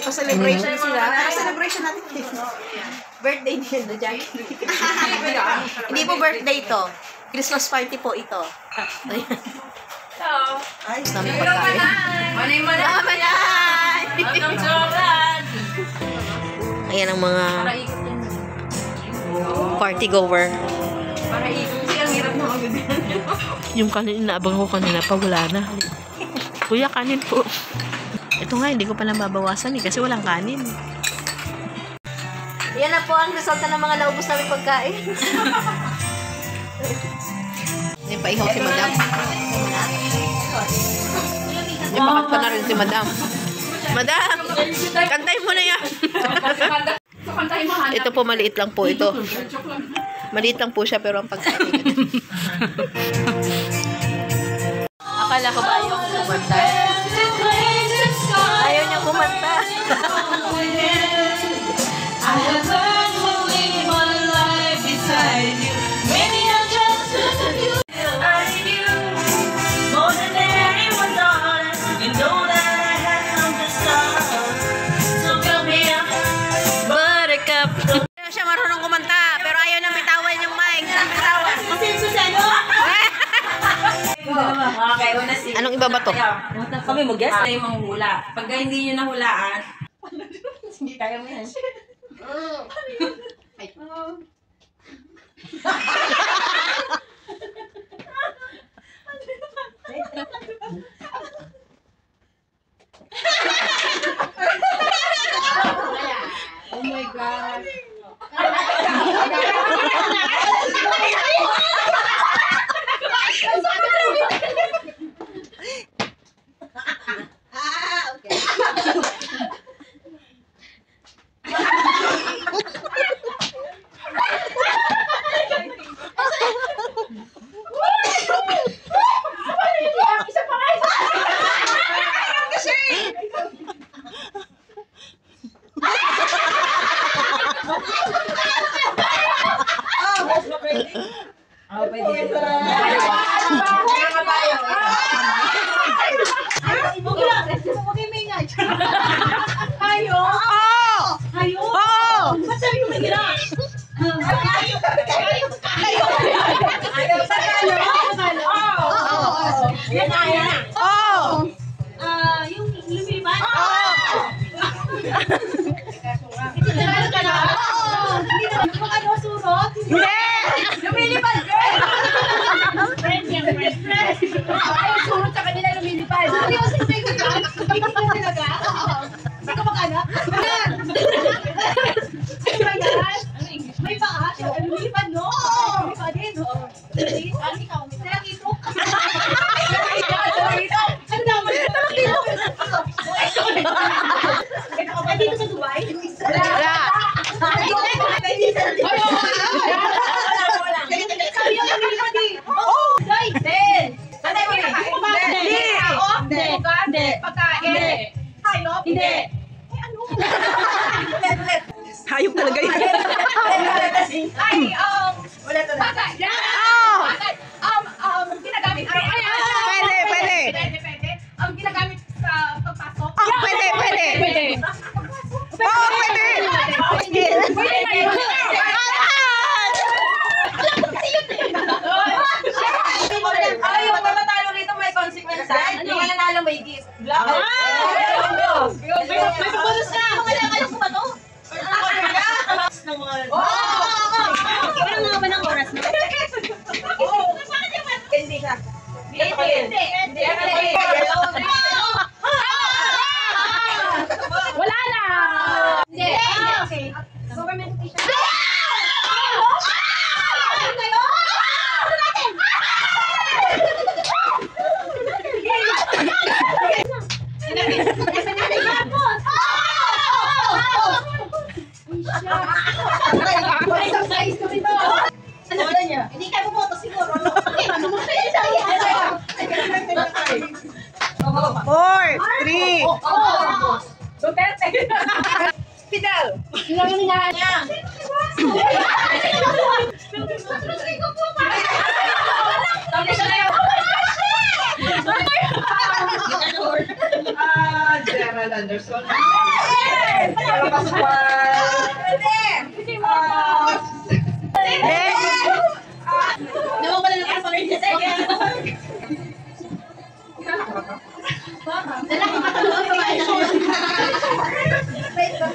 Pa-celebration sila. Pa-celebration natin. Birthday din na dyan. Hindi po birthday to. Christmas party po ito. Ay, dami pagkain. Manay! Ayan ang mga party goer. Yung kanin, inaabang ko kanina pa, wala na. Kuya, kanin po. Ito nga, hindi ko pa nababawasan kasi walang kanin. Yan na po ang resulta ng mga naubos namin pagkain. Yan, paihaw si madam. Yan, makanta na rin si madam. Madam! Kantay mo na yan! Ito po, maliit lang po ito. Maliit lang po siya, pero ang pagkain. Akala ko ba ayaw ko kumanta? Ayaw niya kumanta. I have learned to live my life beside you. Maybe I'm just you. I need you more than anyone, darling. You know that I have come to start. So come here, buttercup. Hindi siya marunong kumanta, pero ayaw nang bitawan yung mic. Bitawan. Anong iba ba to? Kami mag-guess tayo manghula. Pag hindi nyo nahulaan, hindi kaya mo yan. Oh my God. Hayop talaga yun. Ginagamit. Pwede. Ang ginagamit sa pagpasok. Pwede. Ay, yung matatalo rito may consequence. Yung mananalo may gift. May bonus na. Ayaw ko ba to? Ilan nga ba ng oras na? Hindi siya. Hindi. Wala na! Hindi. Government official. Hindi ka bumoto siguro. 4, 3. Duterte. Fidel. Ilang hinahan niya. Gerald Anderson.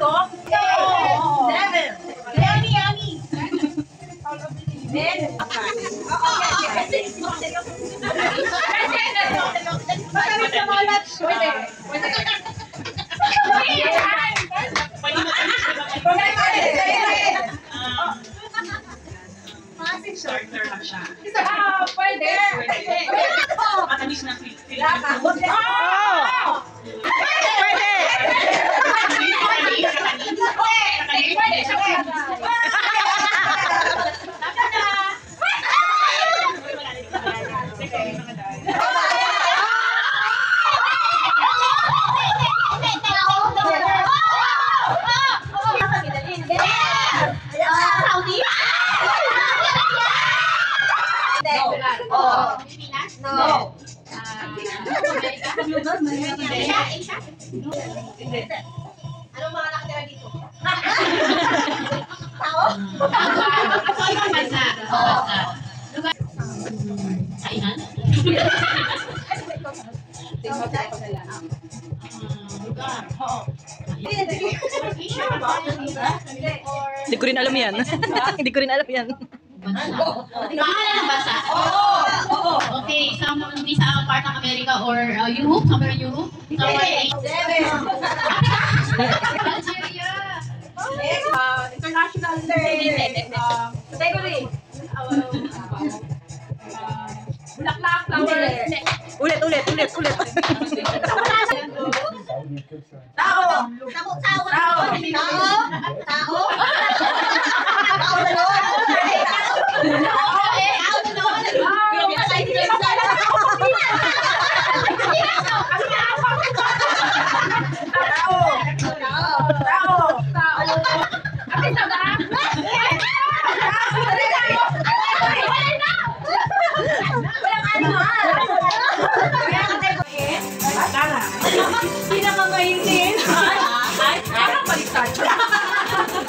ko? Seven. Yummy, yummy. Then, Starter lang siya. pwede. Matamis na feel. No. Anong mga nakatira dito? Tao? Ako ibang bansa. Kainan? Lugar. Hindi ko rin alam yan. Hindi ko rin alam yan. Pangalan ng bansa? Okay, someone sa part ng America or Europe? Somewhere in Europe? Somewhere in Algeria. International category. Bulaklak, flower. Ulit. Tao. Pinakamainin. Ay, parang baliktad.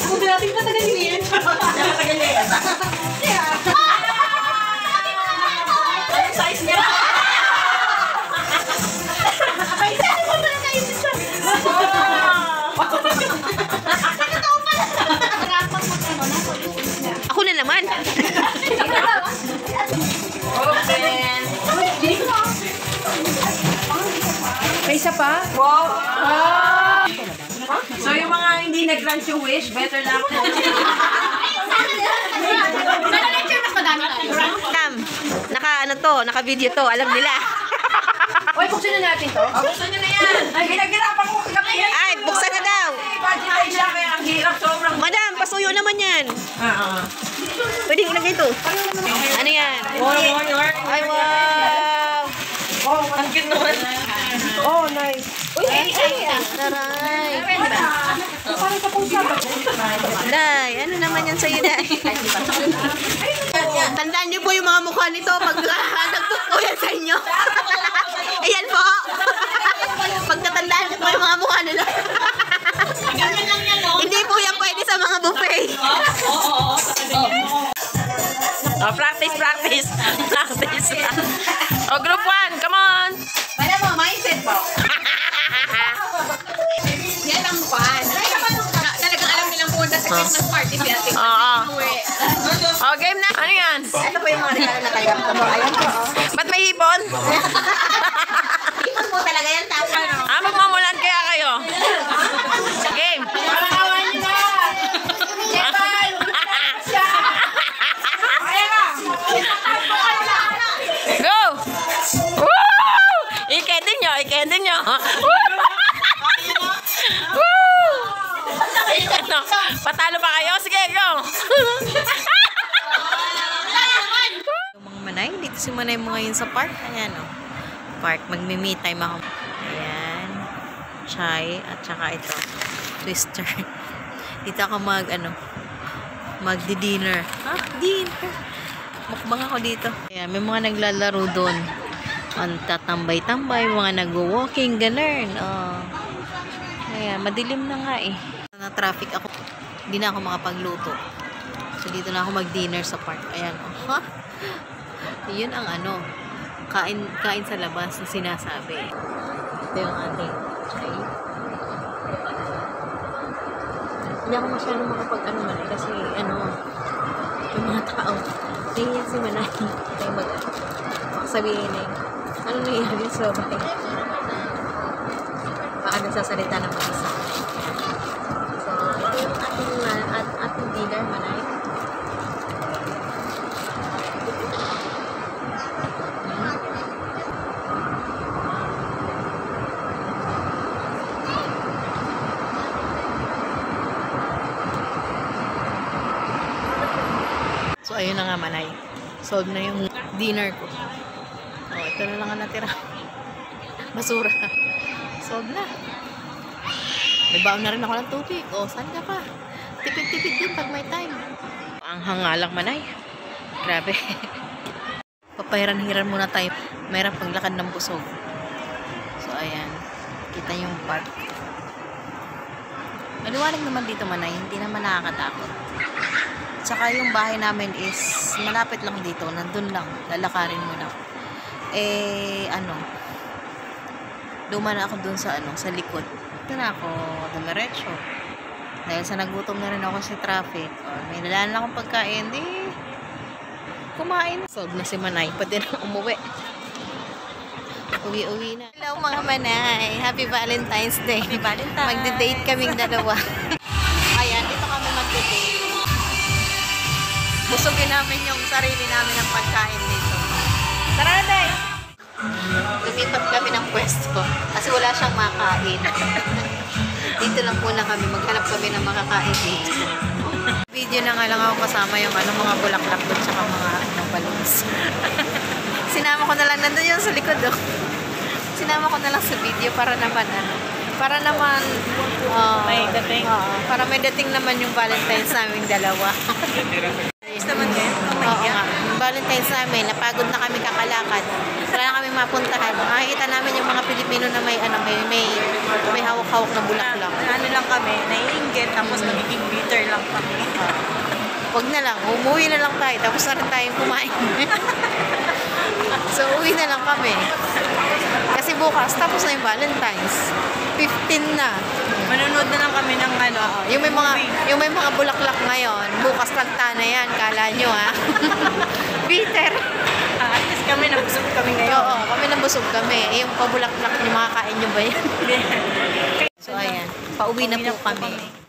Kung natin patagalin. Patagalin. Anong size niya? Ay, saan mo na naisip siya? Ako na naman. Open. May isa pa? Wow. So yung mga hindi nag-grant yung wish, better luck po. Sana lecture mas madami tayo. Tam, naka-video to. Alam nila. Uy, buksan na natin to. Buksan nyo na yan. Ay, ginagirapan ko kami yan. Ay, buksan na daw. Budget tayo siya, kaya ang hirap sobrang. Madam, pasuyo naman yan. Pwedeng ilagay ito. Ano yan? More. Ay, wow. Oh, ang cute naman. Oh, nice. Uy, Taray. Day, ano naman yan sa'yo, Day? Tandaan niyo po yung mga mukha nito pag nagtutpo yan sa inyo. Ayan po. Pagkatandaan niyo po yung mga mukha nila. Hindi po yan pwede sa mga buffet. Oh, practice. Oh, group 1, come on. Wala mo, mindset po. Yan ang kwan. Talagang alam nilang pumunta sa Christmas party. Oo. Oh, game na. Ano yan? Ito po yung mga regalo na tayo. Ayan po. Ba't may hipon? Ipon po talaga yan. Tapos ano? Magmamulan kaya kayo. Game. Pakawan niyo na. Jepal. Go! Woo! Ikendin nyo. Woo! Ano? Patalo pa kayo? Sige, go! Mga Manay, dito si Manay mo ngayon sa park. Ayan, o. Park, magmi-me time ako. Ayan. Chai, at saka ito. Twister. Dito ako magdi-dinner. Dinner. Mukbang ako dito. Ayan, may mga naglalaro doon. Ang tatambay-tambay, mga nag-walking, ganun. Oh. Ayan, madilim na nga eh. Na-traffic ako. Hindi na ako makapagluto. So, dito na ako mag-dinner sa park. Ayan. Oh. Yun ang kain sa labas na sinasabi. Ito yung ating chai. ako masyadong makapag-ano man kasi yung mga tao. Nahihiya si Manay. Tayo sabihin ano nangyayari sa bahay? Baka nagsasalita ng mag-isa. So, ito yung ating dinner, Manay. So, ayun na nga, Manay. Solve na yung dinner ko. Oh, ito na lang ang natira. Basura. Solve na. May baon na rin ako ng tubig. Oh, saan ka pa? Tipid-tipid din pag may time. Ang hangalak, Manay. Grabe. Papahiran-hiran muna tayo. Mayroon paglakad ng busog. So, ayan. Kita yung park. Maliwanag naman dito, Manay. Hindi naman nakakatakot. Tsaka yung bahay namin is malapit lang dito. Nandun lang. Lalakarin mo lang. Duman ako dun sa sa likod. Ito na ako, dumiretso. Dahil sa nagutom na rin ako sa traffic. May nalaan lang akong pagkain. Kumain. Solve na si Manay. Pwede na umuwi. Uwi na. Hello mga Manay. Happy Valentine's Day. Happy Valentine's. Magde-date kaming dalawa. Ayan, dito kami magde-date. Busugin namin yung sarili namin ng pagkain dito. Tara na, Day! Lumipat kami ng pwesto kasi wala siyang makain. Dito lang muna kami. Maghanap kami ng makakain dito. Video na nga lang ako kasama yung mga bulaklak doon tsaka mga balloons. Sinama ko na lang. Nandun yun sa likod doon. Sinama ko na lang sa video para naman May dating. para may dating naman yung Valentine's naming dalawa. Ayos naman din. Oo nga. Valentine's namin, napagod na kami kakalakad. Wala na kami mapuntahan. Makikita namin yung mga Pilipino na may hawak-hawak na bulaklak. Ano lang kami, naiinggit, tapos magiging bitter lang kami. Wag na lang, umuwi na lang tayo. Tapos na rin tayong kumain. So, uwi na lang kami. Kasi bukas, tapos na yung Valentine's. 15 na. Manonood na lang kami ng Yung may mga bulaklak ngayon, bukas tagta na yan. Kala nyo, ha? Bitter. At least kami, nabusog kami ngayon. Oo, kami nabusog kami. Yung pabulaklak, yung makakain nyo ba yan? So, ayan. Pauwi na po kami.